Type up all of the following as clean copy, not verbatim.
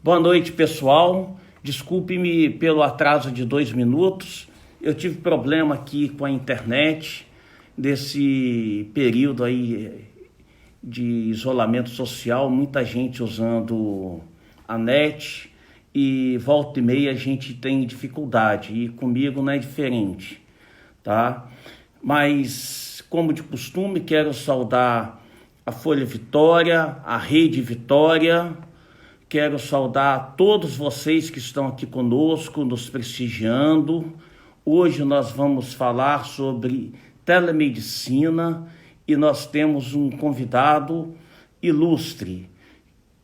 Boa noite, pessoal. Desculpe-me pelo atraso de 2 minutos. Eu tive problema aqui com a internet desse período aí de isolamento social, muita gente usando a net e volta e meia a gente tem dificuldade e comigo não é diferente, tá? Mas, como de costume, quero saudar a Folha Vitória, a Rede Vitória. Quero saudar todos vocês que estão aqui conosco, nos prestigiando. Hoje nós vamos falar sobre telemedicina e nós temos um convidado ilustre,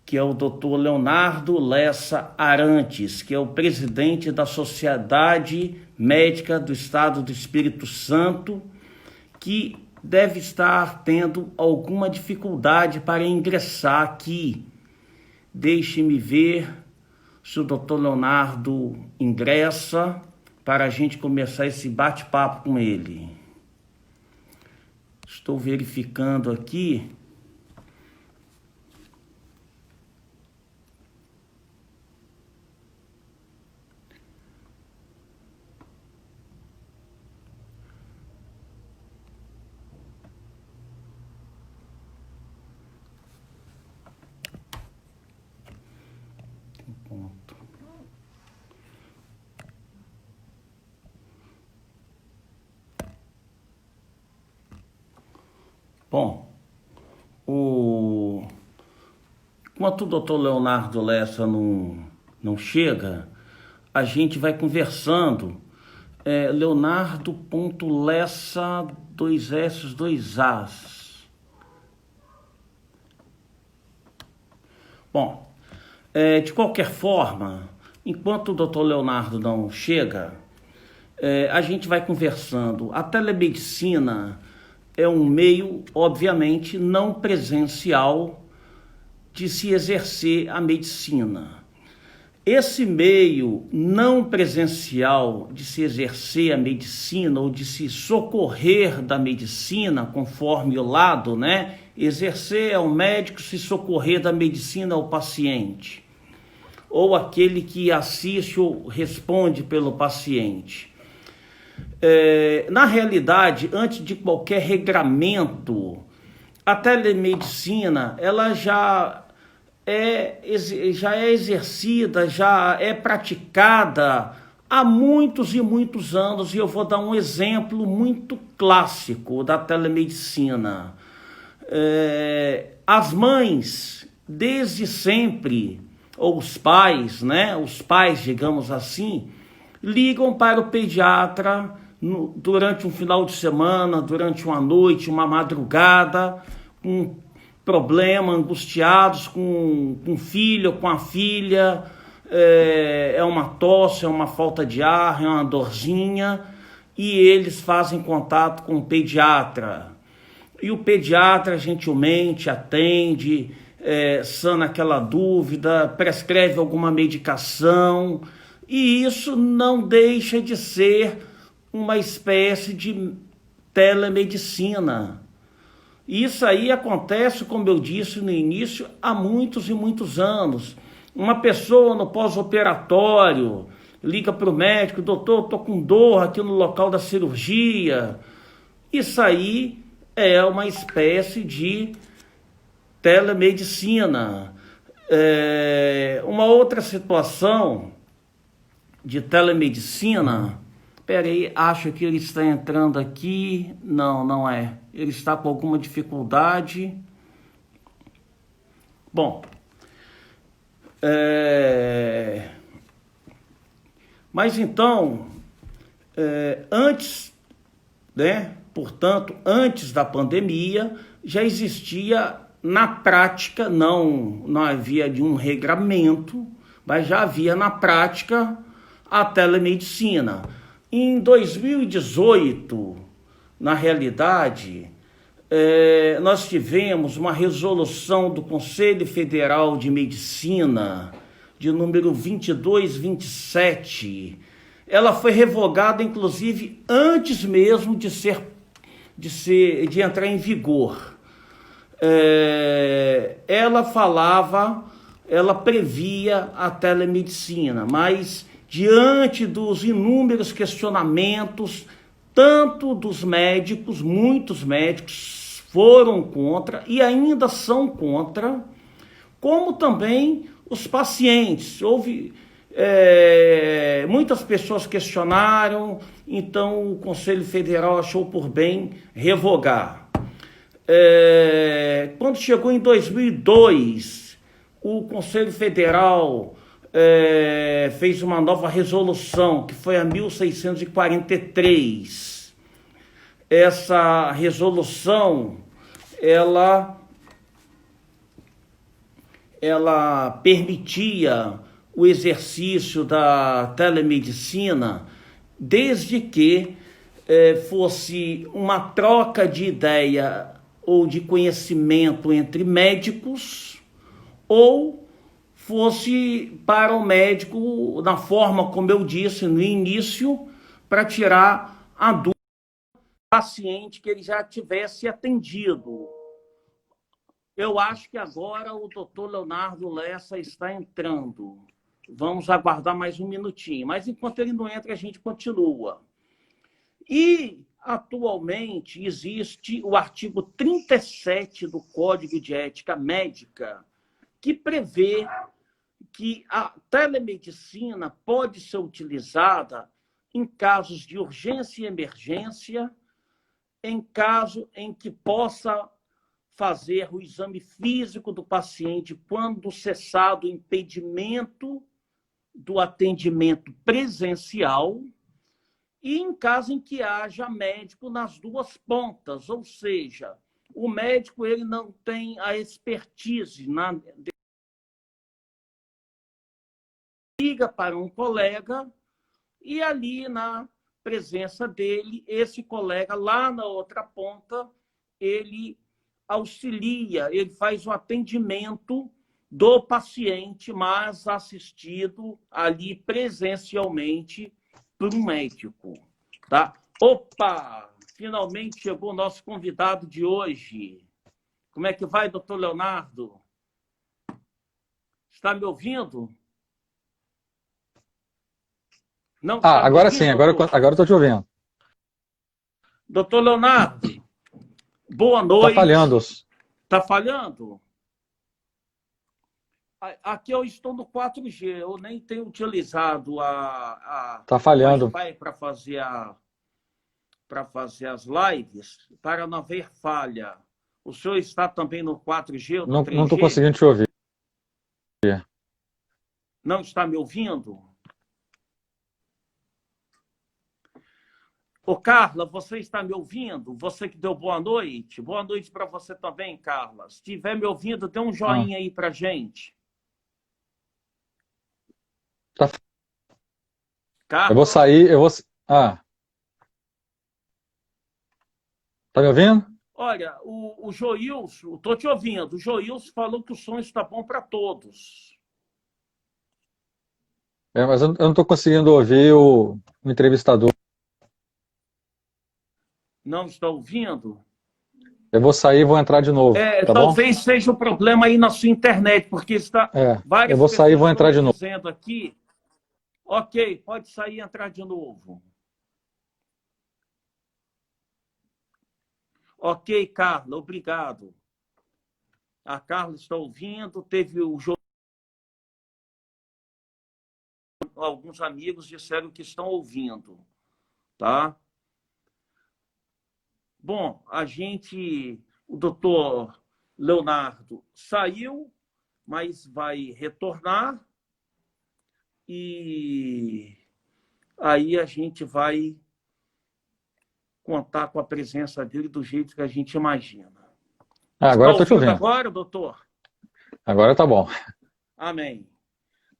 que é o Dr. Leonardo Lessa Arantes, que é o presidente da Sociedade Médica do Estado do Espírito Santo, que deve estar tendo alguma dificuldade para ingressar aqui. Deixe-me ver se o Dr. Leonardo ingressa para a gente começar esse bate-papo com ele. Estou verificando aqui. Bom, enquanto o Dr. Leonardo Lessa não chega, a gente vai conversando. Leonardo.Lessa, 2 S, 2 As. Bom, de qualquer forma, enquanto o Dr. Leonardo não chega, a gente vai conversando. A telemedicina é um meio, obviamente, não presencial de se exercer a medicina. Esse meio não presencial de se exercer a medicina ou de se socorrer da medicina, conforme o lado, né? Exercer é o médico, se socorrer da medicina ao paciente, ou aquele que assiste ou responde pelo paciente. Na realidade, antes de qualquer regramento, a telemedicina ela já é exercida, já é praticada há muitos e muitos anos, e eu vou dar um exemplo muito clássico da telemedicina. As mães, desde sempre, ou os pais, né? Os pais, digamos assim, ligam para o pediatra durante um final de semana, durante uma noite, uma madrugada, com problema, angustiados com o filho, com a filha, é uma tosse, é uma falta de ar, é uma dorzinha, e eles fazem contato com o pediatra. E o pediatra gentilmente atende, sana aquela dúvida, prescreve alguma medicação, e isso não deixa de ser uma espécie de telemedicina. Isso aí acontece, como eu disse no início, há muitos e muitos anos. Uma pessoa no pós-operatório liga para o médico: doutor, estou com dor aqui no local da cirurgia. Isso aí é uma espécie de telemedicina. Uma outra situação de telemedicina, peraí, acho que ele está entrando aqui, não é, ele está com alguma dificuldade. Bom, mas então, antes, né, portanto, antes da pandemia, já existia na prática, não havia de um regramento, mas já havia na prática a telemedicina. Em 2018, na realidade, nós tivemos uma resolução do Conselho Federal de Medicina, de número 2227. Ela foi revogada, inclusive, antes mesmo de entrar em vigor. Ela falava ela previa a telemedicina, mas diante dos inúmeros questionamentos, tanto dos médicos, muitos médicos foram contra e ainda são contra, como também os pacientes. Houve muitas pessoas questionaram, então o Conselho Federal achou por bem revogar. Quando chegou em 2002, o Conselho Federal fez uma nova resolução, que foi a 1643. Essa resolução, ela permitia o exercício da telemedicina desde que fosse uma troca de ideia ou de conhecimento entre médicos, ou fosse para o médico, na forma como eu disse no início, para tirar a dúvida do paciente que ele já tivesse atendido. Eu acho que agora o doutor Leonardo Lessa está entrando. Vamos aguardar mais um minutinho. Mas enquanto ele não entra, a gente continua. E, atualmente, existe o artigo 37 do Código de Ética Médica, que prevê que a telemedicina pode ser utilizada em casos de urgência e emergência, em caso em que possa fazer o exame físico do paciente quando cessado o impedimento do atendimento presencial e em caso em que haja médico nas duas pontas, ou seja, o médico ele não tem a expertise, liga para um colega e ali na presença dele, esse colega lá na outra ponta, ele auxilia, ele faz o atendimento do paciente, mas assistido ali presencialmente por um médico, tá? Opa! Finalmente chegou o nosso convidado de hoje. Como é que vai, doutor Leonardo? Está me ouvindo? Não está Agora me ouvindo, sim, agora eu estou te ouvindo. doutor Leonardo, boa Está noite. falhando. Está falhando? Aqui eu estou no 4G, eu nem tenho utilizado Tá falhando. o Wi-Fi para fazer as lives, para não haver falha. O senhor está também no 4G ou no 3G? Não estou conseguindo te ouvir. Não está me ouvindo? Ô, Carla, você está me ouvindo? Você que deu boa noite. Boa noite para você também, Carla. Se estiver me ouvindo, dê um joinha aí para gente. Tá. Carla? Eu vou sair, Tá me ouvindo? Olha, o Joilson, estou te ouvindo, o Joilson falou que o som está bom para todos. Mas eu não estou conseguindo ouvir o entrevistador. Não está ouvindo? Eu vou sair e vou entrar de novo, tá bom? Talvez seja o problema aí na sua internet, porque está eu vou sair e vou entrar de novo. Dizendo aqui. Ok, pode sair e entrar de novo. Ok, Carla, obrigado. A Carla está ouvindo, teve o jogo. Alguns amigos disseram que estão ouvindo, tá? Bom, o doutor Leonardo saiu, mas vai retornar e aí a gente vai contar com a presença dele do jeito que a gente imagina. Agora eu estou te ouvindo. Agora, doutor? Agora tá bom. Amém.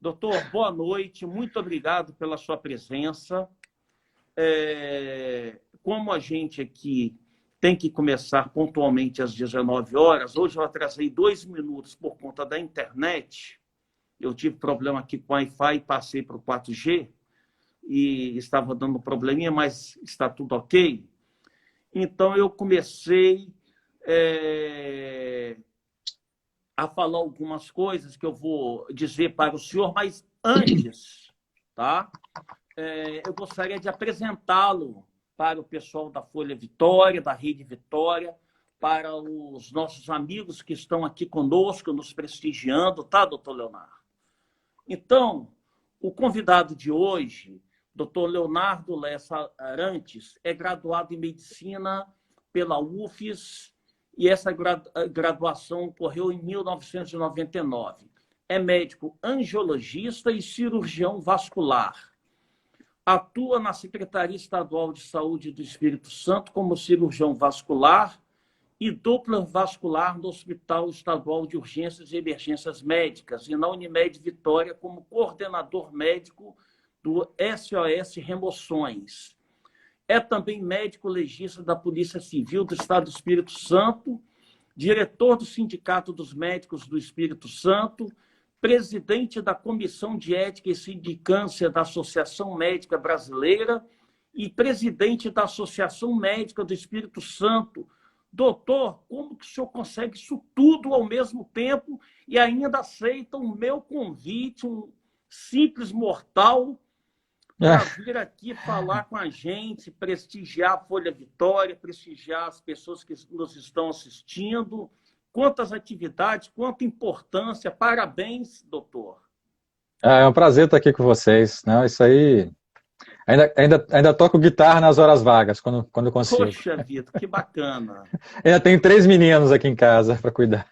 Doutor, boa noite. Muito obrigado pela sua presença. Como a gente aqui tem que começar pontualmente às 19 horas, hoje eu atrasei 2 minutos por conta da internet. Eu tive problema aqui com o Wi-Fi e passei para o 4G e estava dando probleminha, mas está tudo ok. Então, eu comecei a falar algumas coisas que eu vou dizer para o senhor, mas antes, tá? Eu gostaria de apresentá-lo para o pessoal da Folha Vitória, da Rede Vitória, para os nossos amigos que estão aqui conosco, nos prestigiando, tá, doutor Leonardo? Então, o convidado de hoje, doutor Leonardo Lessa Arantes, é graduado em Medicina pela UFES e essa graduação ocorreu em 1999. É médico angiologista e cirurgião vascular. Atua na Secretaria Estadual de Saúde do Espírito Santo como cirurgião vascular e Doppler vascular no Hospital Estadual de Urgências e Emergências Médicas e na Unimed Vitória como coordenador médico do SOS Remoções. É também médico legista da Polícia Civil do Estado do Espírito Santo, diretor do Sindicato dos Médicos do Espírito Santo, presidente da Comissão de Ética e Sindicância da Associação Médica Brasileira e presidente da Associação Médica do Espírito Santo. Doutor, como que o senhor consegue isso tudo ao mesmo tempo e ainda aceita o meu convite, um simples mortal, para vir aqui falar com a gente, prestigiar a Folha Vitória, prestigiar as pessoas que nos estão assistindo? Quantas atividades, quanta importância. Parabéns, doutor. É um prazer estar aqui com vocês. Não, isso aí. Ainda toco guitarra nas horas vagas, quando consigo. Poxa vida, que bacana. Ainda tenho 3 meninos aqui em casa para cuidar.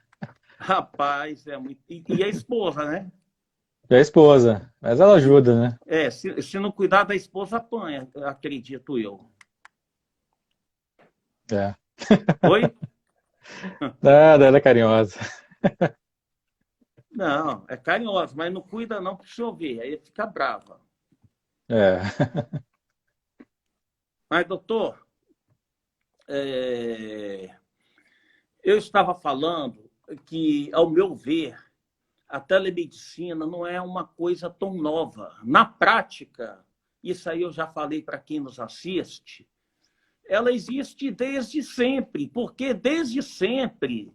Rapaz, é muito. E a esposa, né? E a esposa, mas ela ajuda, né? Se não cuidar da esposa, apanha, acredito eu. É. Oi? Ela é carinhosa. Não, é carinhosa, mas não cuida não, porque o senhor vê, aí fica brava. É. Mas, doutor, eu estava falando que, ao meu ver, a telemedicina não é uma coisa tão nova. Na prática, isso aí eu já falei para quem nos assiste, ela existe desde sempre, porque desde sempre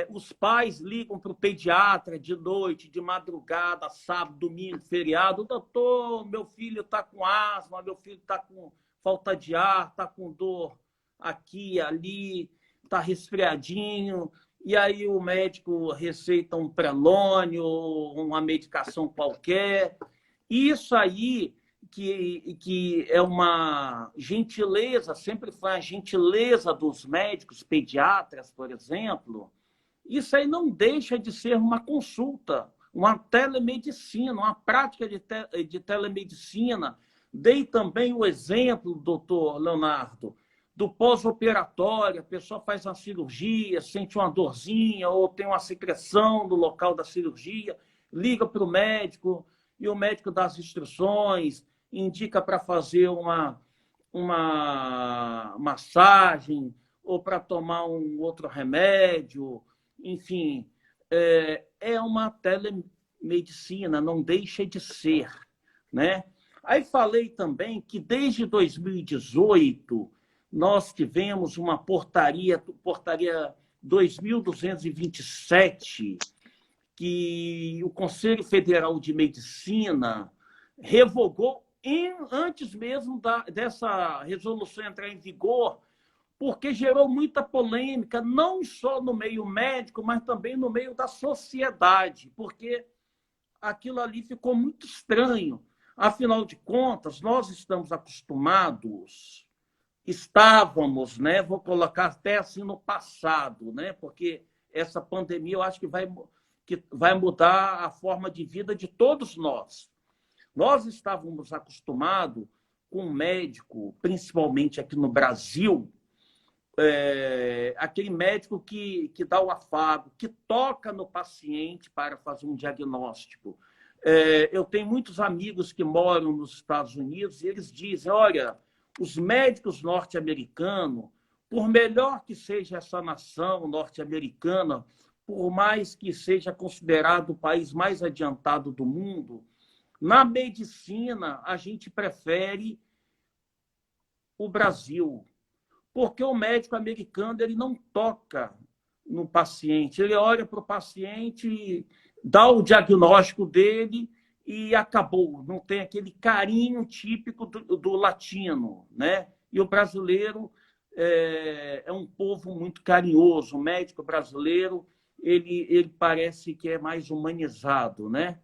os pais ligam para o pediatra de noite, de madrugada, sábado, domingo, feriado. Doutor, meu filho está com asma, meu filho está com falta de ar, está com dor aqui, ali, está resfriadinho. E aí o médico receita um Prelônio, uma medicação qualquer. Isso aí que é uma gentileza, sempre foi a gentileza dos médicos pediatras, por exemplo. Isso aí não deixa de ser uma consulta, uma telemedicina, uma prática de telemedicina. Dei também o exemplo, doutor Leonardo, do pós-operatório. A pessoa faz uma cirurgia, sente uma dorzinha ou tem uma secreção no local da cirurgia, liga para o médico e o médico dá as instruções, indica para fazer uma massagem ou para tomar um outro remédio. Enfim, é uma telemedicina, não deixa de ser, né? Aí falei também que desde 2018 nós tivemos uma portaria 2227, que o Conselho Federal de Medicina revogou antes mesmo dessa resolução entrar em vigor, porque gerou muita polêmica, não só no meio médico, mas também no meio da sociedade, porque aquilo ali ficou muito estranho. Afinal de contas, nós estávamos, né? Vou colocar até assim no passado, né? Porque essa pandemia eu acho que vai mudar a forma de vida de todos nós. Nós estávamos acostumados com um médico, principalmente aqui no Brasil, aquele médico que dá o afago, que toca no paciente para fazer um diagnóstico. Eu tenho muitos amigos que moram nos Estados Unidos e eles dizem, olha, os médicos norte-americanos, por melhor que seja essa nação norte-americana, por mais que seja considerado o país mais adiantado do mundo, na medicina a gente prefere o Brasil, porque o médico americano ele não toca no paciente. Ele olha para o paciente, dá o diagnóstico dele e acabou. Não tem aquele carinho típico do latino, né? E o brasileiro é um povo muito carinhoso. O médico brasileiro, ele parece que é mais humanizado, né?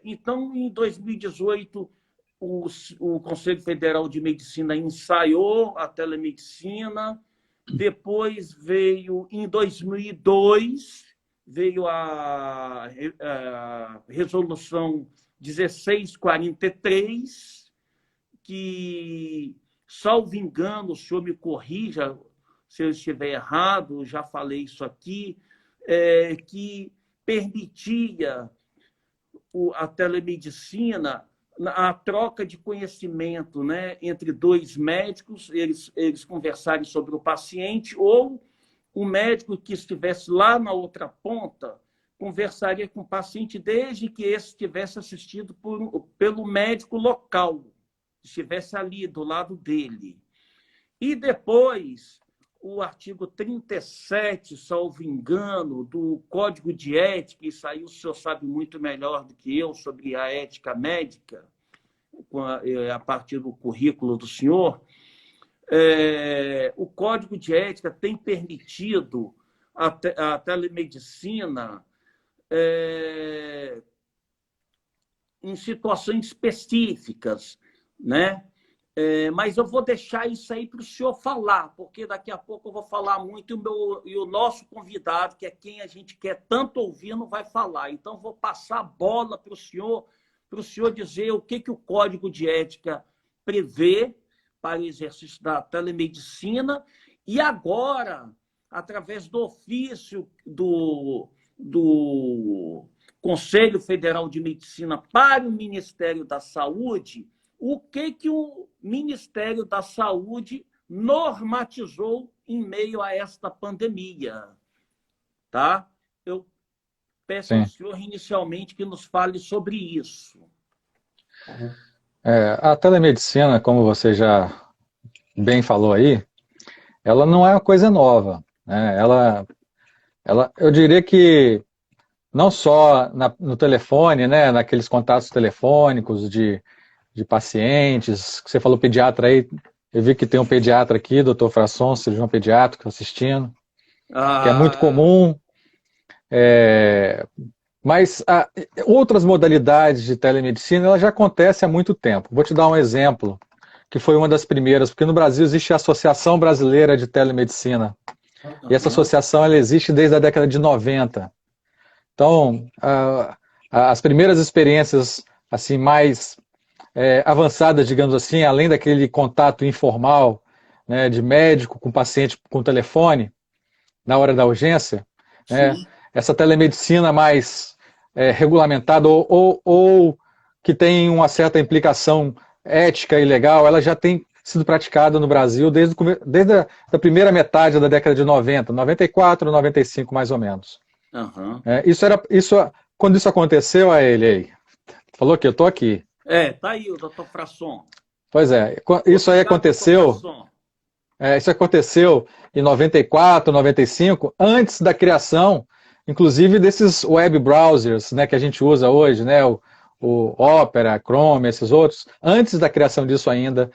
Então, em 2018, o Conselho Federal de Medicina ensaiou a telemedicina. Depois veio, em 2002, veio a resolução 1643, que, salvo engano, o senhor me corrija se eu estiver errado, já falei isso aqui, que permitia a telemedicina, a troca de conhecimento, né, entre dois médicos, eles conversarem sobre o paciente, ou o médico que estivesse lá na outra ponta conversaria com o paciente desde que esse estivesse assistido pelo médico local, estivesse ali do lado dele. E depois, o artigo 37, salvo engano, do Código de Ética, isso aí o senhor sabe muito melhor do que eu sobre a ética médica, a partir do currículo do senhor, o Código de Ética tem permitido a telemedicina em situações específicas, né? Mas eu vou deixar isso aí para o senhor falar, porque daqui a pouco eu vou falar muito e o nosso convidado, que é quem a gente quer tanto ouvir, não vai falar. Então, vou passar a bola para o senhor dizer o que o Código de Ética prevê para o exercício da telemedicina e agora, através do ofício do Conselho Federal de Medicina para o Ministério da Saúde, o que o Ministério da Saúde normatizou em meio a esta pandemia. Tá? Eu peço ao senhor inicialmente que nos fale sobre isso. A telemedicina, como você já bem falou aí, ela não é uma coisa nova, né? Eu diria que não só no telefone, né, naqueles contatos telefônicos de pacientes, que você falou pediatra aí, eu vi que tem um pediatra aqui, doutor Frasson, cirurgião pediátrico assistindo, que é muito comum, mas outras modalidades de telemedicina ela já acontece há muito tempo. Vou te dar um exemplo, que foi uma das primeiras, porque no Brasil existe a Associação Brasileira de Telemedicina, e essa associação ela existe desde a década de 90. Então, as primeiras experiências assim mais avançadas, digamos assim, além daquele contato informal, né, de médico com paciente com telefone, na hora da urgência, né, essa telemedicina mais regulamentada ou que tem uma certa implicação ética e legal, ela já tem sido praticada no Brasil desde a primeira metade da década de 90, 94, 95 mais ou menos. Uhum. Quando isso aconteceu a ele aí, falou que eu estou aqui. Tá aí o doutor Frasson. Pois isso aí aconteceu. Isso aconteceu em 94, 95, antes da criação, inclusive desses web browsers, né, que a gente usa hoje, né, o Opera, Chrome, esses outros. Antes da criação disso ainda,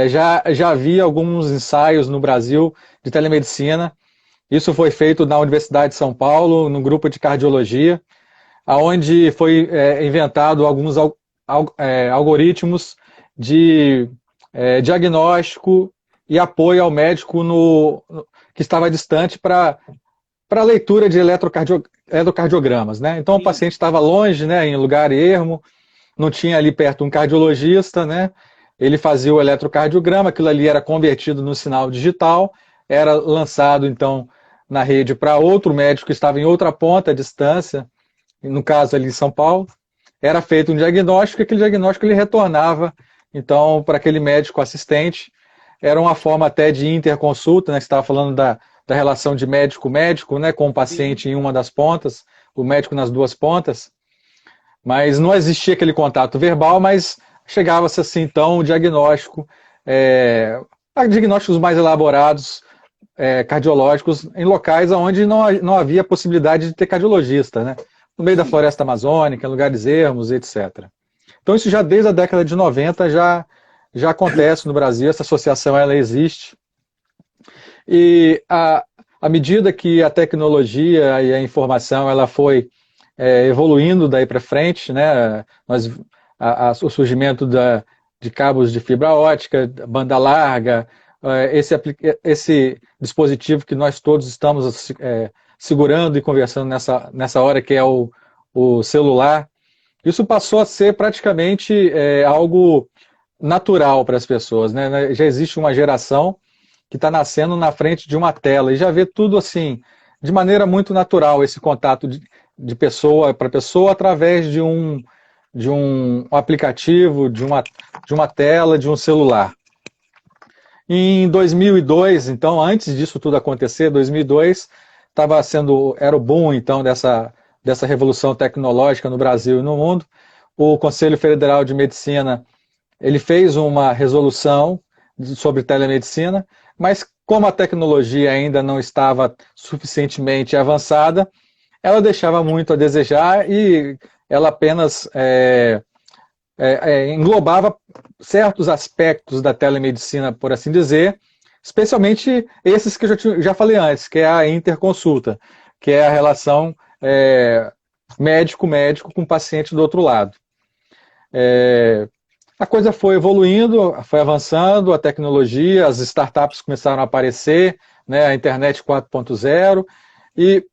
já havia alguns ensaios no Brasil de telemedicina. Isso foi feito na Universidade de São Paulo, no grupo de cardiologia, onde foi inventado alguns algoritmos de diagnóstico e apoio ao médico que estava distante para leitura de eletrocardiogramas, né? Então o paciente estava longe, né, em lugar ermo, não tinha ali perto um cardiologista, né? Ele fazia o eletrocardiograma, aquilo ali era convertido no sinal digital, era lançado então na rede para outro médico que estava em outra ponta, à distância, no caso ali em São Paulo, era feito um diagnóstico e aquele diagnóstico ele retornava então para aquele médico assistente. Era uma forma até de interconsulta, né? Você estava falando da relação de médico-médico, né, com o paciente em uma das pontas, o médico nas duas pontas, mas não existia aquele contato verbal, mas chegava-se assim então o diagnóstico, diagnósticos mais elaborados cardiológicos em locais onde não havia possibilidade de ter cardiologista, né? No meio da floresta amazônica, em lugares ermos, etc. Então isso já desde a década de 90 já acontece no Brasil, essa associação ela existe. E à medida que a tecnologia e a informação ela foi evoluindo daí para frente, né, o surgimento de cabos de fibra ótica, banda larga, esse dispositivo que nós todos estamos segurando e conversando nessa hora, que é o celular, isso passou a ser praticamente algo natural para as pessoas, né? Já existe uma geração que está nascendo na frente de uma tela e já vê tudo assim, de maneira muito natural, esse contato de pessoa para pessoa através de um aplicativo, de uma tela, de um celular. Em 2002, então, antes disso tudo acontecer, 2002, era o boom, então, dessa revolução tecnológica no Brasil e no mundo. O Conselho Federal de Medicina, ele fez uma resolução sobre telemedicina, mas como a tecnologia ainda não estava suficientemente avançada, ela deixava muito a desejar e ela apenas englobava certos aspectos da telemedicina, por assim dizer, especialmente esses que eu já falei antes, que é a interconsulta, que é a relação médico-médico com o paciente do outro lado. A coisa foi evoluindo, foi avançando, a tecnologia, as startups começaram a aparecer, né, a internet 4.0, e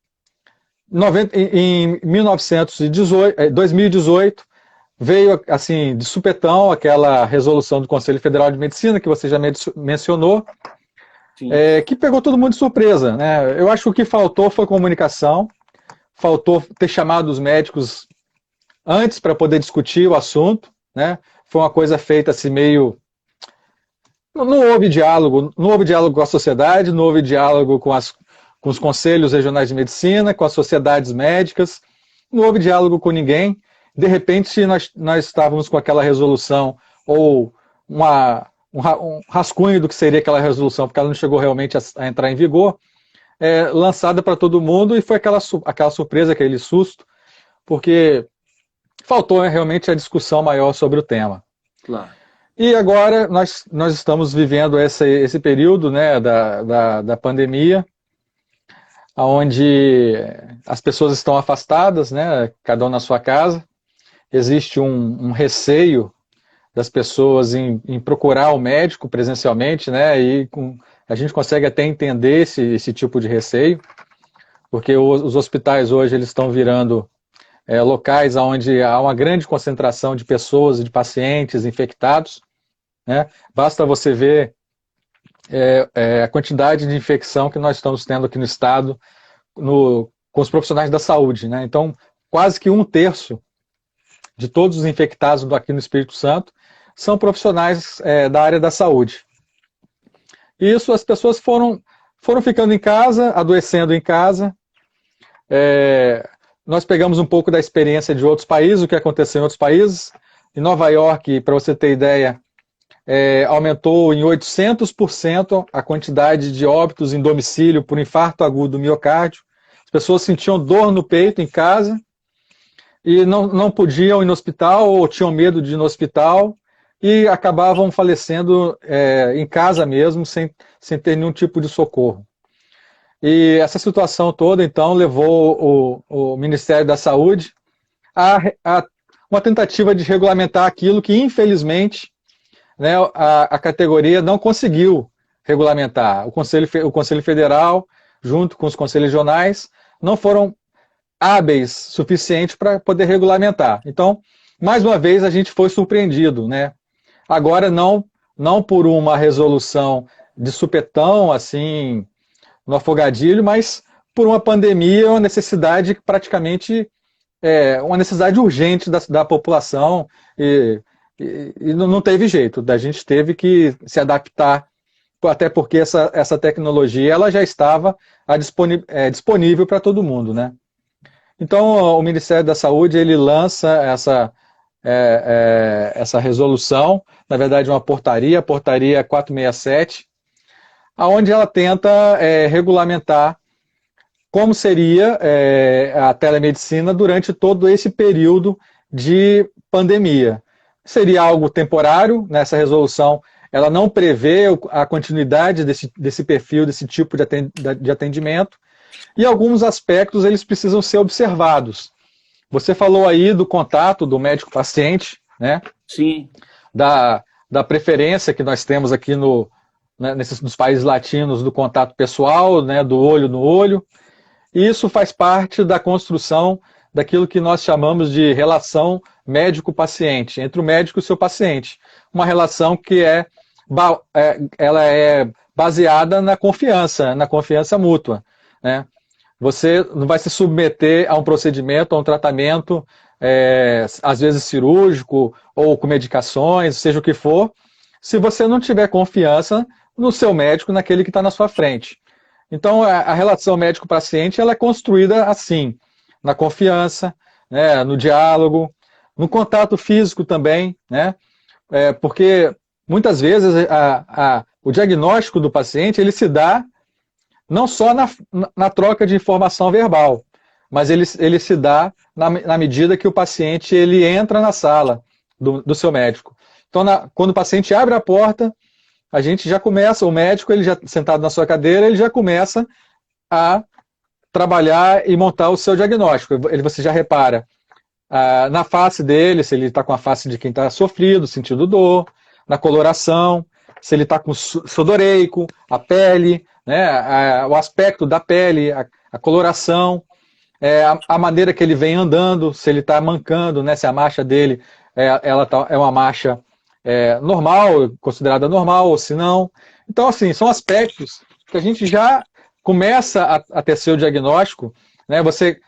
em 2018 veio assim de supetão aquela resolução do Conselho Federal de Medicina, que você já mencionou, que pegou todo mundo de surpresa, né? Eu acho que o que faltou foi comunicação, faltou ter chamado os médicos antes para poder discutir o assunto, né? Foi uma coisa feita assim meio... Não houve diálogo com a sociedade, não houve diálogo com os conselhos regionais de medicina, com as sociedades médicas, não houve diálogo com ninguém. De repente, nós estávamos com aquela resolução, ou um rascunho do que seria aquela resolução, porque ela não chegou realmente a entrar em vigor, lançada para todo mundo, e foi aquela surpresa, aquele susto, porque faltou realmente a discussão maior sobre o tema. Claro. E agora nós estamos vivendo esse período, né, da pandemia, onde as pessoas estão afastadas, né, cada um na sua casa. Existe um receio das pessoas em procurar o médico presencialmente, né, e a gente consegue até entender esse tipo de receio, porque os hospitais hoje eles estão virando locais onde há uma grande concentração de pessoas e de pacientes infectados, né? Basta você ver a quantidade de infecção que nós estamos tendo aqui no estado com os profissionais da saúde, né? Então, quase que 1/3 de todos os infectados aqui no Espírito Santo são profissionais da área da saúde. E isso, as pessoas foram ficando em casa, adoecendo em casa. Nós pegamos um pouco da experiência de outros países, o que aconteceu em outros países. Em Nova York, para você ter ideia, aumentou em 800% a quantidade de óbitos em domicílio por infarto agudo do miocárdio. As pessoas sentiam dor no peito em casa e não podiam ir no hospital ou tinham medo de ir no hospital e acabavam falecendo em casa mesmo, sem ter nenhum tipo de socorro. E essa situação toda, então, levou o Ministério da Saúde a uma tentativa de regulamentar aquilo que, infelizmente, né, a categoria não conseguiu regulamentar. O Conselho Federal, junto com os conselhos regionais, não foram hábeis suficientes para poder regulamentar. Então, mais uma vez, a gente foi surpreendido, né? Agora, não por uma resolução de supetão, assim, no afogadilho, mas por uma pandemia, uma necessidade praticamente, uma necessidade urgente da população, e não teve jeito, a gente teve que se adaptar, até porque essa tecnologia ela já estava disponível para todo mundo, né? Então, o Ministério da Saúde ele lança essa resolução, na verdade uma portaria, a portaria 467, onde ela tenta regulamentar como seria a telemedicina durante todo esse período de pandemia. Seria algo temporário, nessa resolução ela não prevê a continuidade desse perfil, desse tipo de atendimento, e alguns aspectos eles precisam ser observados. Você falou aí do contato do médico-paciente, né? Sim. Da preferência que nós temos aqui nos países latinos do contato pessoal, né, do olho no olho. E isso faz parte da construção daquilo que nós chamamos de relação médico-paciente, entre o médico e o seu paciente. Uma relação que ela é baseada na confiança mútua, né? Você não vai se submeter a um procedimento, a um tratamento, às vezes cirúrgico ou com medicações, seja o que for, se você não tiver confiança no seu médico, naquele que está na sua frente. Então, a relação médico-paciente ela é construída assim, na confiança, né, no diálogo, no contato físico também, né? Porque muitas vezes o diagnóstico do paciente ele se dá não só na troca de informação verbal, mas ele se dá na medida que o paciente ele entra na sala do seu médico. Então, quando o paciente abre a porta, a gente já começa, o médico, ele já sentado na sua cadeira, ele já começa a trabalhar e montar o seu diagnóstico. Você já repara na face dele, se ele está com a face de quem está sofrido, sentindo dor, na coloração, se ele está com sudoreico, a pele, né, o aspecto da pele, a coloração, a maneira que ele vem andando, se ele está mancando, né, se a marcha dele é uma marcha normal, considerada normal, ou se não. Então, assim, são aspectos que a gente já começa a ter seu diagnóstico, né? Você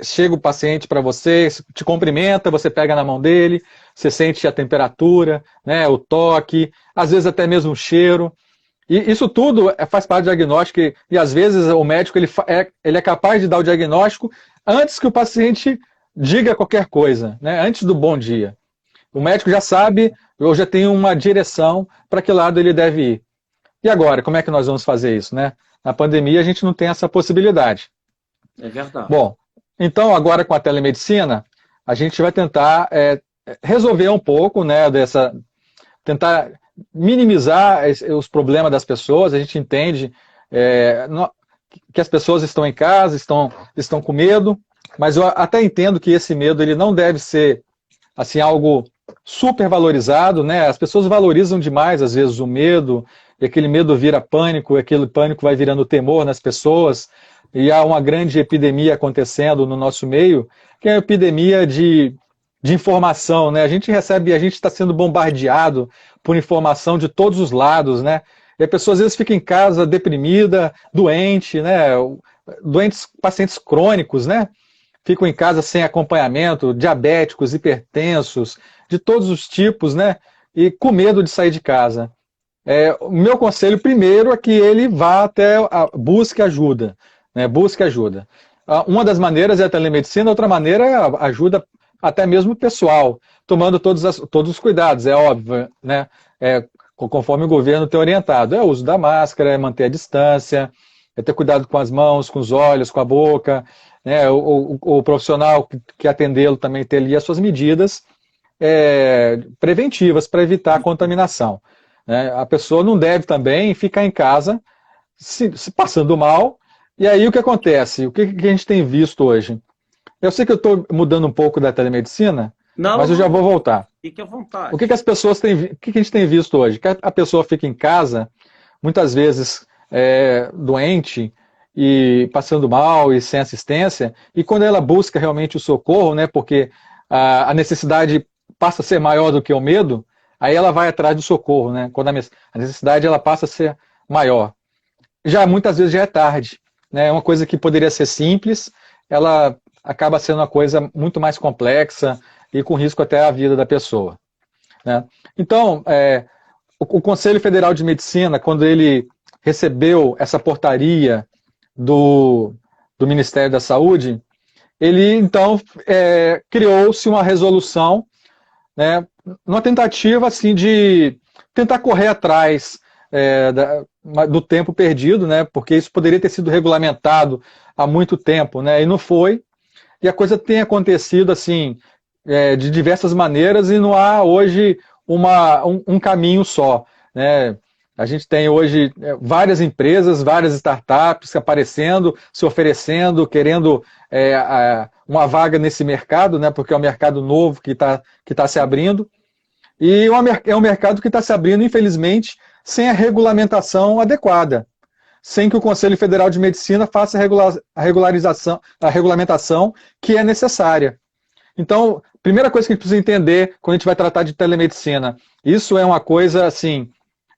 chega o paciente para você, te cumprimenta, você pega na mão dele, você sente a temperatura, né, o toque, às vezes até mesmo o cheiro. E isso tudo faz parte do diagnóstico e às vezes o médico ele é capaz de dar o diagnóstico antes que o paciente diga qualquer coisa, né, antes do bom dia. O médico já sabe, ou já tem uma direção para que lado ele deve ir. E agora, como é que nós vamos fazer isso, né? Na pandemia a gente não tem essa possibilidade. É verdade. Bom, então agora com a telemedicina, a gente vai tentar resolver um pouco, né, tentar minimizar os problemas das pessoas. A gente entende que as pessoas estão em casa, estão com medo, mas eu até entendo que esse medo ele não deve ser assim, algo super valorizado, né? As pessoas valorizam demais, às vezes, o medo, e aquele medo vira pânico, e aquele pânico vai virando temor nas pessoas, e há uma grande epidemia acontecendo no nosso meio, que é a epidemia de informação, né? A gente está sendo bombardeado por informação de todos os lados, né? E a pessoa às vezes fica em casa deprimida, doente, né? Pacientes crônicos, né? Ficam em casa sem acompanhamento, diabéticos, hipertensos, de todos os tipos, né? E com medo de sair de casa. O meu conselho primeiro é que ele vá busque ajuda, né? Busque ajuda. Uma das maneiras é a telemedicina, outra maneira é a ajuda até mesmo pessoal, tomando todos os cuidados, é óbvio, né? Conforme o governo tem orientado. É o uso da máscara, é manter a distância, é ter cuidado com as mãos, com os olhos, com a boca, né? O profissional que atendê-lo também ter ali as suas medidas preventivas para evitar a contaminação. Né? A pessoa não deve também ficar em casa se passando mal. E aí o que acontece? O que a gente tem visto hoje? Eu sei que eu estou mudando um pouco da telemedicina, mas eu já vou voltar. Fique à vontade. O que as pessoas têm, o que a gente tem visto hoje? Que a pessoa fica em casa, muitas vezes doente e passando mal e sem assistência, e quando ela busca realmente o socorro, né, porque a necessidade passa a ser maior do que o medo, aí ela vai atrás do socorro, né? Quando a necessidade ela passa a ser maior. Muitas vezes já é tarde, né? Uma coisa que poderia ser simples, ela acaba sendo uma coisa muito mais complexa e com risco até à vida da pessoa. Né? Então, o Conselho Federal de Medicina, quando ele recebeu essa portaria do Ministério da Saúde, ele então criou-se uma resolução, né, numa tentativa assim, de tentar correr atrás do tempo perdido, né? Porque isso poderia ter sido regulamentado há muito tempo, né? E não foi. E a coisa tem acontecido assim, de diversas maneiras, e não há hoje um caminho só, né? A gente tem hoje várias empresas, várias startups aparecendo, se oferecendo, querendo uma vaga nesse mercado, né? Porque é um mercado novo que tá se abrindo. E é um mercado que está se abrindo, infelizmente, sem a regulamentação adequada, sem que o Conselho Federal de Medicina faça a regulamentação que é necessária. Então, primeira coisa que a gente precisa entender quando a gente vai tratar de telemedicina, isso é uma coisa assim,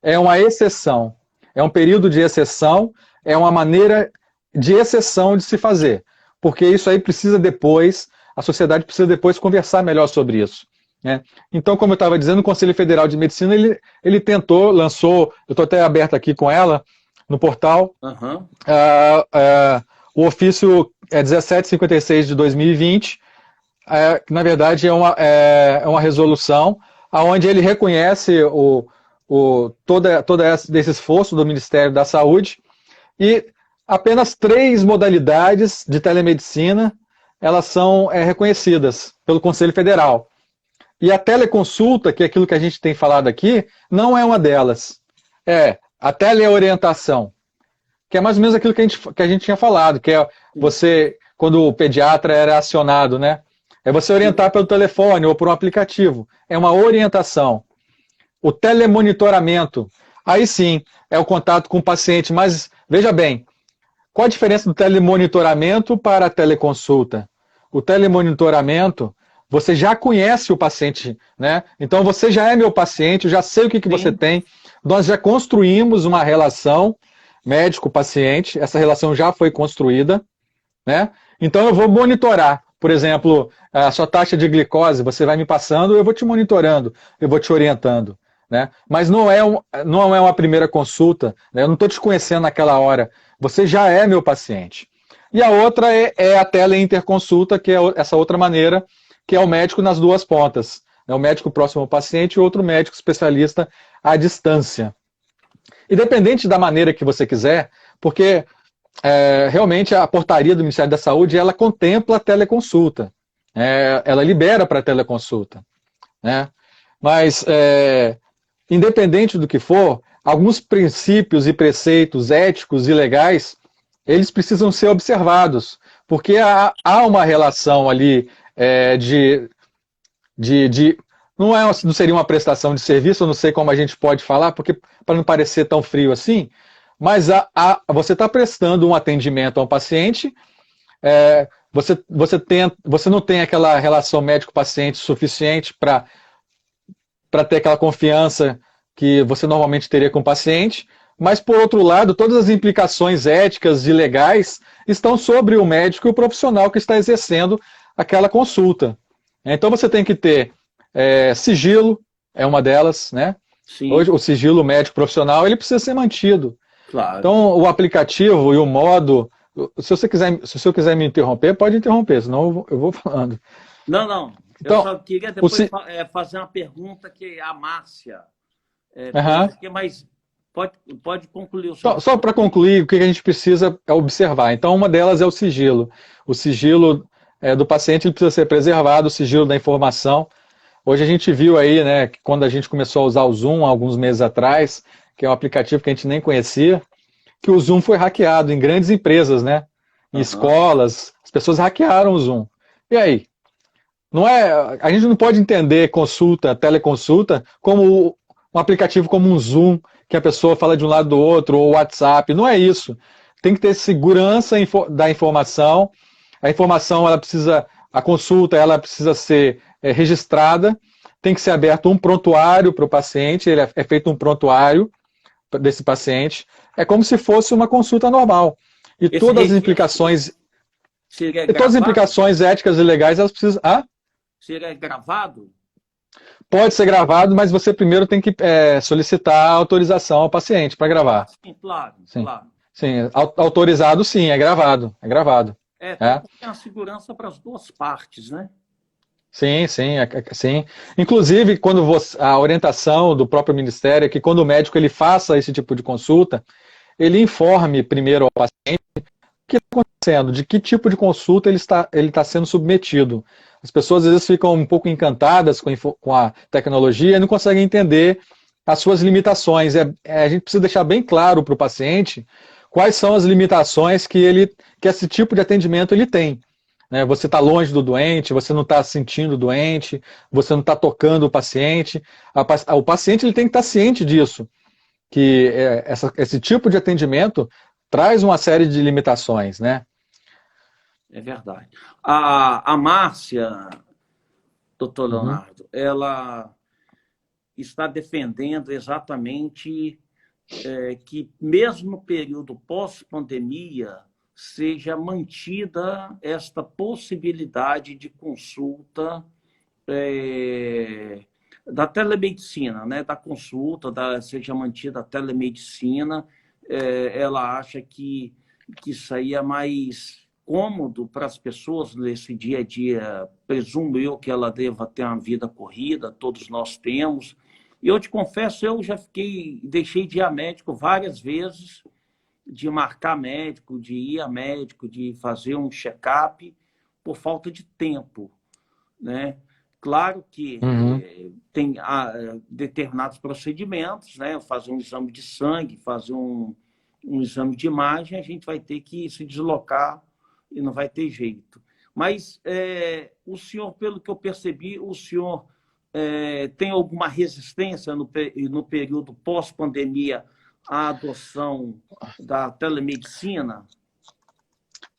é uma exceção, é um período de exceção, é uma maneira de exceção de se fazer, porque isso aí precisa depois, a sociedade precisa depois conversar melhor sobre isso. Né? Então, como eu estava dizendo, o Conselho Federal de Medicina, ele tentou, lançou, eu estou até aberto aqui com ela, no portal, o ofício 1756 de 2020, que na verdade é uma resolução onde ele reconhece todo esse esforço do Ministério da Saúde, e apenas 3 modalidades de telemedicina elas são reconhecidas pelo Conselho Federal. E a teleconsulta, que é aquilo que a gente tem falado aqui, não é uma delas. É a teleorientação, que é mais ou menos aquilo que a gente tinha falado, que é você, quando o pediatra era acionado, né? É você orientar pelo telefone ou por um aplicativo. É uma orientação. O telemonitoramento, aí sim, é o contato com o paciente. Mas, veja bem, qual a diferença do telemonitoramento para a teleconsulta? O telemonitoramento, você já conhece o paciente, né? Então você já é meu paciente, eu já sei o que você tem. Nós já construímos uma relação médico-paciente, essa relação já foi construída, né? Então eu vou monitorar, por exemplo, a sua taxa de glicose, você vai me passando, eu vou te monitorando, eu vou te orientando, né? Mas não é uma primeira consulta, né? Eu não estou te conhecendo naquela hora, você já é meu paciente. E a outra é a teleinterconsulta, que é essa outra maneira, que é o médico nas duas pontas. O médico próximo ao paciente e outro médico especialista à distância. Independente da maneira que você quiser, porque realmente a portaria do Ministério da Saúde, ela contempla a teleconsulta. Ela libera para a teleconsulta. Né? Mas, independente do que for, alguns princípios e preceitos éticos e legais, eles precisam ser observados, porque há uma relação ali não seria uma prestação de serviço, eu não sei como a gente pode falar, porque para não parecer tão frio assim, mas você está prestando um atendimento a um paciente, você não tem aquela relação médico-paciente suficiente para ter aquela confiança que você normalmente teria com o paciente, mas, por outro lado, todas as implicações éticas e legais estão sobre o médico e o profissional que está exercendo aquela consulta. Então, você tem que ter sigilo, é uma delas, né? Sim. Hoje, o sigilo médico profissional, ele precisa ser mantido. Claro. Então, o aplicativo e o modo... Se o senhor quiser me interromper, pode interromper, senão eu vou falando. Não. Então, eu só queria depois fazer uma pergunta que a Márcia... Mas pode concluir o seu... Só para concluir, o que a gente precisa observar. Então, uma delas é o sigilo. O sigilo do paciente ele precisa ser preservado, o sigilo da informação. Hoje a gente viu aí, né, que quando a gente começou a usar o Zoom, alguns meses atrás, que é um aplicativo que a gente nem conhecia, que o Zoom foi hackeado em grandes empresas, né? Em escolas, as pessoas hackearam o Zoom. E aí? A gente não pode entender teleconsulta, como um aplicativo como um Zoom, que a pessoa fala de um lado do outro, ou WhatsApp. Não é isso. Tem que ter segurança da informação. A informação, a consulta, ela precisa ser registrada. Tem que ser aberto um prontuário para o paciente. É feito um prontuário desse paciente. É como se fosse uma consulta normal. E todas as implicações... todas as implicações éticas e legais, elas precisam... Seria gravado? Pode ser gravado, mas você primeiro tem que solicitar a autorização ao paciente para gravar. Sim, claro. Sim, autorizado sim, é gravado. Tem a segurança para as duas partes, né? Sim, sim, sim. Inclusive, quando a orientação do próprio Ministério é que quando o médico ele faça esse tipo de consulta, ele informe primeiro ao paciente o que está acontecendo, de que tipo de consulta ele está sendo submetido. As pessoas às vezes ficam um pouco encantadas com a tecnologia e não conseguem entender as suas limitações. A gente precisa deixar bem claro para o paciente quais são as limitações que esse tipo de atendimento ele tem. Né? Você está longe do doente, você não está sentindo o doente, você não está tocando o paciente. O paciente ele tem que estar ciente disso, que esse tipo de atendimento traz uma série de limitações, né? É verdade. A Márcia, doutor Uhum. Leonardo, ela está defendendo exatamente que, mesmo no período pós-pandemia, seja mantida esta possibilidade de consulta da telemedicina, né? Da consulta, seja mantida a telemedicina. Ela acha que isso aí é mais cômodo para as pessoas nesse dia a dia. Presumo eu que ela deva ter uma vida corrida, todos nós temos. E eu te confesso, eu já deixei de ir a médico várias vezes, de marcar médico, de ir a médico, de fazer um check-up, por falta de tempo, né? Claro que Uhum. tem determinados procedimentos, né? Fazer um exame de sangue, fazer um exame de imagem, a gente vai ter que se deslocar e não vai ter jeito. Mas o senhor, pelo que eu percebi, o senhor tem alguma resistência no período pós-pandemia à adoção da telemedicina?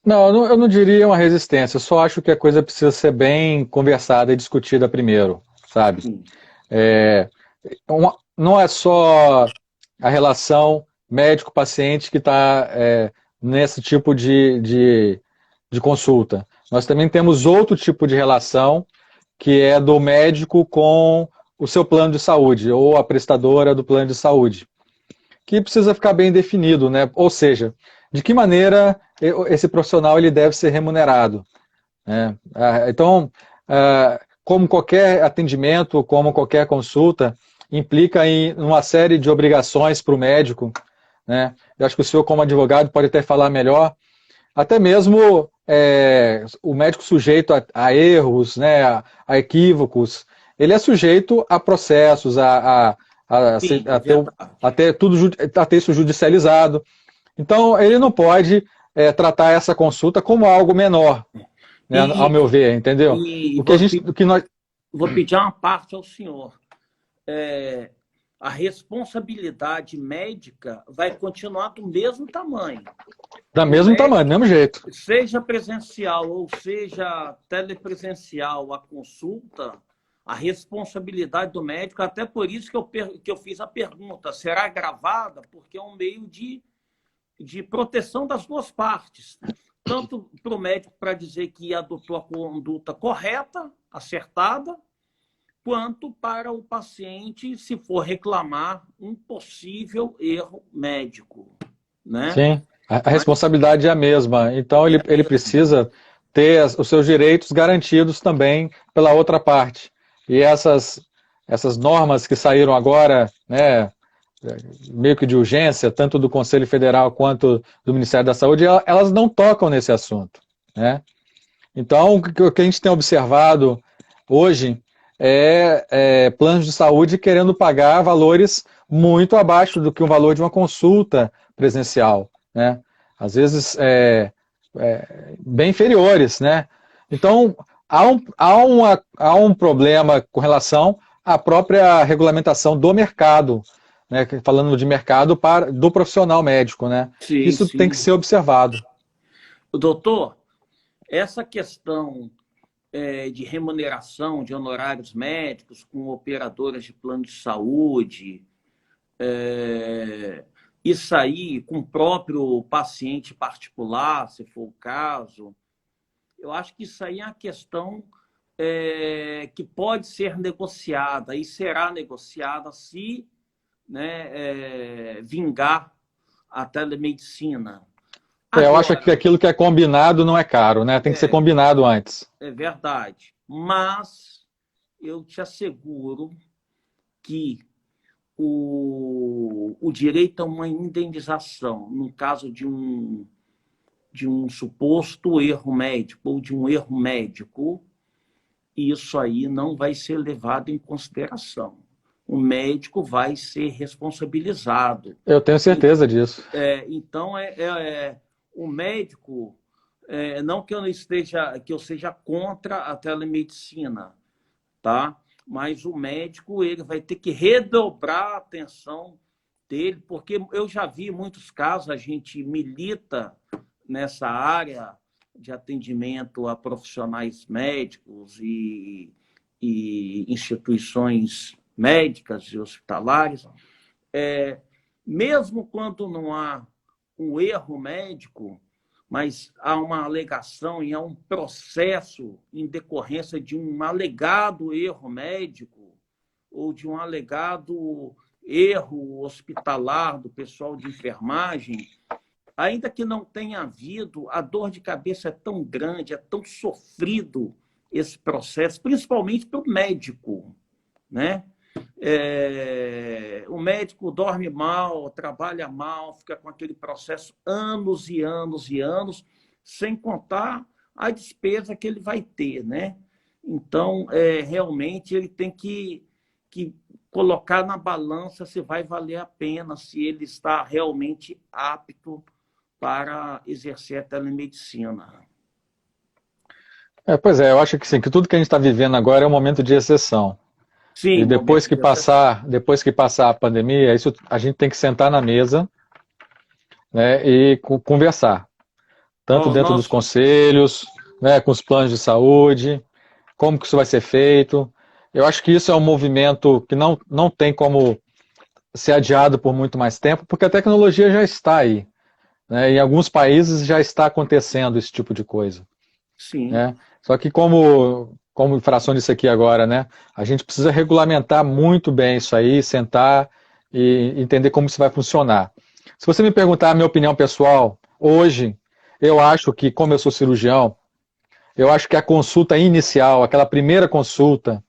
Não, eu não diria uma resistência, eu só acho que a coisa precisa ser bem conversada e discutida primeiro, sabe? Sim, É, não é só a relação médico-paciente que está nesse tipo de consulta. Nós também temos outro tipo de relação, que é do médico com o seu plano de saúde, ou a prestadora do plano de saúde, que precisa ficar bem definido, né? Ou seja, de que maneira esse profissional ele deve ser remunerado, né? Então, como qualquer atendimento, como qualquer consulta, implica em uma série de obrigações para o médico, né? Eu acho que o senhor, como advogado, pode até falar melhor, até mesmo o médico sujeito a erros, né, a equívocos, ele é sujeito a processos, sim, é a ter, verdade. a ter isso judicializado. Então, ele não pode tratar essa consulta como algo menor, né, ao E, meu ver, entendeu? e O que a gente, o que nós, vou pedir uma parte ao senhor. A responsabilidade médica vai continuar do mesmo tamanho. da O mesmo tamanho, do médico, mesmo jeito. seja presencial ou seja telepresencial, a consulta, a responsabilidade do médico, até por isso que eu fiz a pergunta, será gravada? Porque é um meio de proteção das duas partes. Tanto para o médico para dizer que adotou a conduta correta, acertada, quanto para o paciente se for reclamar um possível erro médico, né? Sim, a Mas responsabilidade é a mesma. Então, é a ele mesma. precisa ter os seus direitos garantidos também pela outra parte. E essas normas que saíram agora, né, meio que de urgência, tanto do Conselho Federal quanto do Ministério da Saúde, elas não tocam nesse assunto, né? Então, o que a gente tem observado hoje é planos de saúde querendo pagar valores muito abaixo do que o valor de uma consulta presencial, né? Às vezes bem inferiores, né? Então, há um problema com relação à própria regulamentação do mercado, né? Falando de mercado do profissional médico, né? Sim, Isso tem que sim. ser observado. Doutor, essa questão de remuneração de honorários médicos com operadoras de plano de saúde, isso aí com o próprio paciente particular, se for o caso, eu acho que isso aí é uma questão que pode ser negociada e será negociada se, né, vingar a telemedicina. Eu acho que Agora, aquilo que é combinado não é caro, né? Tem que ser é, combinado antes. é verdade, mas eu te asseguro que o direito a uma indenização, no caso de um suposto erro médico ou de um erro médico, isso aí não vai ser levado em consideração. O médico vai ser responsabilizado. Eu tenho certeza disso. Então, o médico, não que eu seja contra a telemedicina, tá? Mas o médico ele vai ter que redobrar a atenção dele, porque eu já vi muitos casos, a gente milita nessa área de atendimento a profissionais médicos e instituições médicas e hospitalares, mesmo quando não há um erro médico, mas há uma alegação e há um processo em decorrência de um alegado erro médico ou de um alegado erro hospitalar do pessoal de enfermagem, ainda que não tenha havido, a dor de cabeça é tão grande, é tão sofrido esse processo, principalmente para o médico, né? O médico dorme mal, trabalha mal, fica com aquele processo anos e anos e anos, sem contar a despesa que ele vai ter, né? Então, realmente, ele tem que colocar na balança se vai valer a pena, se ele está realmente apto para exercer a telemedicina. Pois é, eu acho que sim, que tudo que a gente está vivendo agora é um momento de exceção. Sim, e depois que passar a pandemia, isso a gente tem que sentar na mesa, né, e conversar. Tanto dentro dos conselhos, né, com os planos de saúde, como que isso vai ser feito. Eu acho que isso é um movimento que não tem como ser adiado por muito mais tempo, porque a tecnologia já está aí. Né, em alguns países já está acontecendo esse tipo de coisa. Sim. Né? Só que como infração disso aqui agora, né, a gente precisa regulamentar muito bem isso aí, sentar e entender como isso vai funcionar. Se você me perguntar a minha opinião pessoal, hoje, eu acho que, como eu sou cirurgião, eu acho que a consulta inicial, aquela primeira consulta,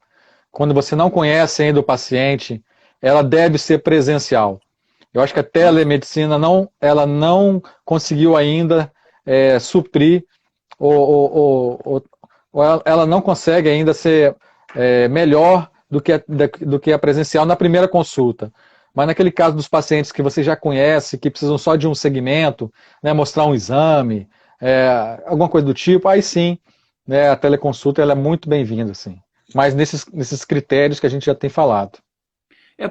quando você não conhece ainda o paciente, ela deve ser presencial. Eu acho que a telemedicina ela não conseguiu ainda suprir ou ela não consegue ainda ser melhor do que a presencial na primeira consulta. Mas naquele caso dos pacientes que você já conhece, que precisam só de um segmento, né, mostrar um exame, alguma coisa do tipo, aí sim, né, a teleconsulta ela é muito bem-vinda, sim. Mas nesses critérios que a gente já tem falado.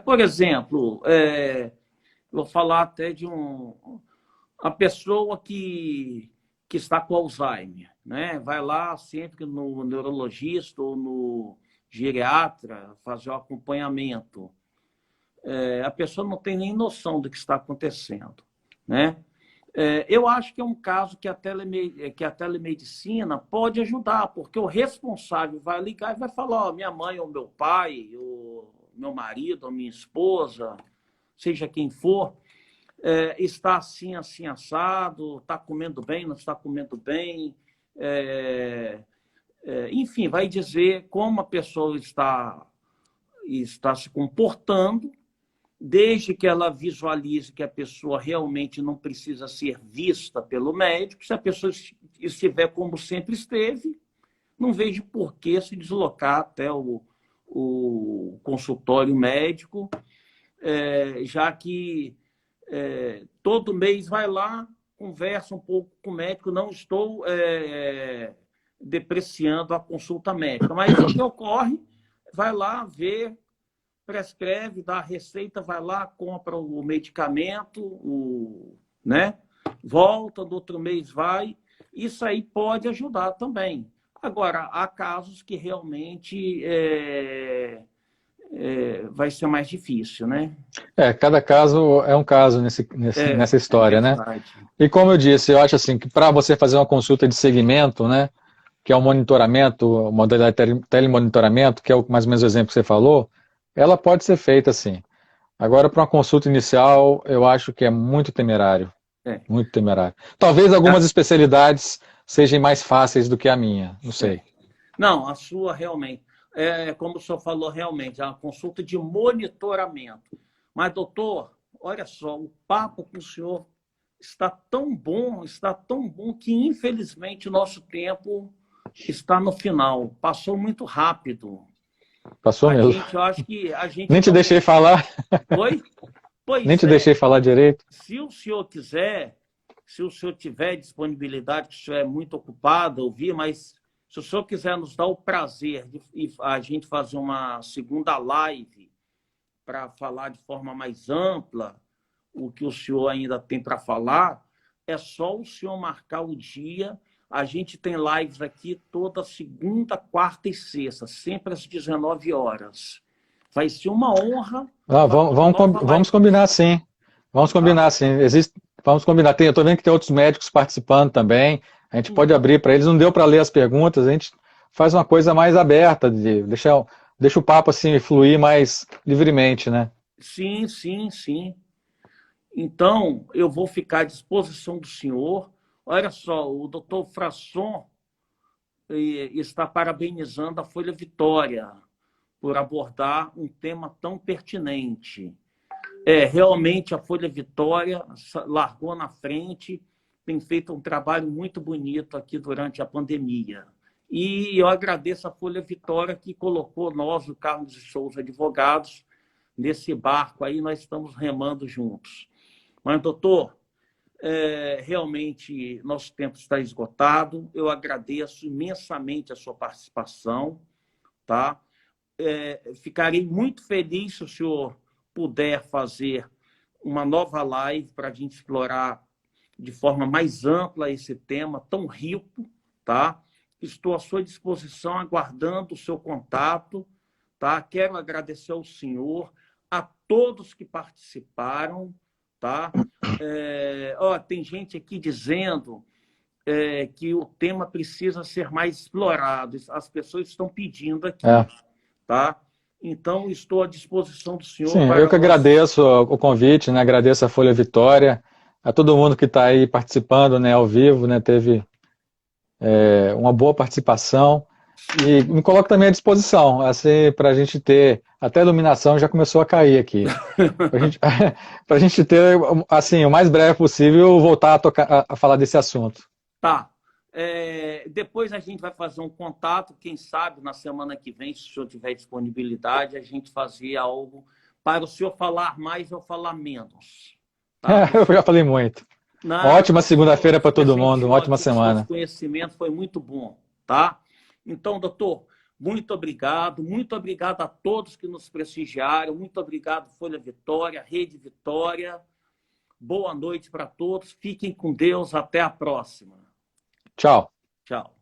Por exemplo, vou falar até de a pessoa que está com Alzheimer, né? Vai lá sempre no neurologista ou no geriatra fazer o acompanhamento. A pessoa não tem nem noção do que está acontecendo, né? Eu acho que é um caso que a telemedicina pode ajudar, porque o responsável vai ligar e vai falar, minha mãe ou meu pai, ou meu marido ou minha esposa, seja quem for, está assim, assim, assado, está comendo bem, não está comendo bem, enfim, vai dizer como a pessoa está se comportando, desde que ela visualize que a pessoa realmente não precisa ser vista pelo médico. Se a pessoa estiver como sempre esteve, não vejo por que se deslocar até o consultório médico, já que todo mês vai lá, conversa um pouco com o médico. Não estou depreciando a consulta médica, mas o que ocorre, vai lá ver, prescreve, dá a receita, vai lá, compra o medicamento, né? Volta, no outro mês vai. Isso aí pode ajudar também. Agora, há casos que realmente vai ser mais difícil, né? Cada caso é um caso nessa história, né? E como eu disse, eu acho assim que para você fazer uma consulta de segmento, né, que é o monitoramento, o modalidade telemonitoramento, que é mais ou menos o exemplo que você falou, ela pode ser feita assim. Agora, para uma consulta inicial, eu acho que é muito temerário. Muito temerário. Talvez algumas especialidades sejam mais fáceis do que a minha, não sei. Não, a sua realmente. Como o senhor falou, realmente, é uma consulta de monitoramento. Mas, doutor, olha só, o papo com o senhor está tão bom que, infelizmente, o nosso tempo está no final. Passou muito rápido. Passou mesmo. Eu acho que a gente Nem te não... deixei falar. Oi? Nem Pois te é. deixei falar direito. Se o senhor quiser, se o senhor tiver disponibilidade, que o senhor é muito ocupado, ouvir, mas se o senhor quiser nos dar o prazer de a gente fazer uma segunda live para falar de forma mais ampla o que o senhor ainda tem para falar, é só o senhor marcar o dia. A gente tem lives aqui toda segunda, quarta e sexta, sempre às 19 horas. Vai ser uma honra fazer uma nova Vamos live. combinar sim. Vamos Tá? combinar sim. Vamos combinar. Eu estou vendo que tem outros médicos participando também. A gente pode abrir para eles. Não deu para ler as perguntas. A gente faz uma coisa mais aberta, deixa o papo assim fluir mais livremente, né? Sim, sim, sim. Então, eu vou ficar à disposição do senhor. Olha só, o doutor Frasson está parabenizando a Folha Vitória por abordar um tema tão pertinente. Realmente a Folha Vitória largou na frente, tem feito um trabalho muito bonito aqui durante a pandemia. E eu agradeço a Folha Vitória que colocou nós, o Carlos de Souza Advogados, nesse barco aí, nós estamos remando juntos. Mas, doutor, realmente nosso tempo está esgotado. Eu agradeço imensamente a sua participação, tá? Ficarei muito feliz se o senhor puder fazer uma nova live para a gente explorar de forma mais ampla esse tema tão rico, tá? Estou à sua disposição, aguardando o seu contato, tá? Quero agradecer ao senhor, a todos que participaram, tá? Tem gente aqui dizendo que o tema precisa ser mais explorado. As pessoas estão pedindo aqui, tá? Então, estou à disposição do senhor. Sim, eu que agradeço o convite, né? Agradeço a Folha Vitória, a todo mundo que está aí participando, né, ao vivo, né? Teve uma boa participação. E me coloco também à disposição, assim, para a gente ter, até a iluminação já começou a cair aqui, para a gente ter, assim, o mais breve possível, voltar a falar desse assunto. Tá. Depois a gente vai fazer um contato, quem sabe na semana que vem, se o senhor tiver disponibilidade, a gente fazer algo para o senhor falar mais ou falar menos. Tá? Eu já falei muito. Uma ótima segunda-feira para todo mundo, uma ótima semana. O conhecimento foi muito bom, tá? Então, doutor, muito obrigado a todos que nos prestigiaram, muito obrigado, Folha Vitória, Rede Vitória. Boa noite para todos, fiquem com Deus, até a próxima. Tchau. Tchau.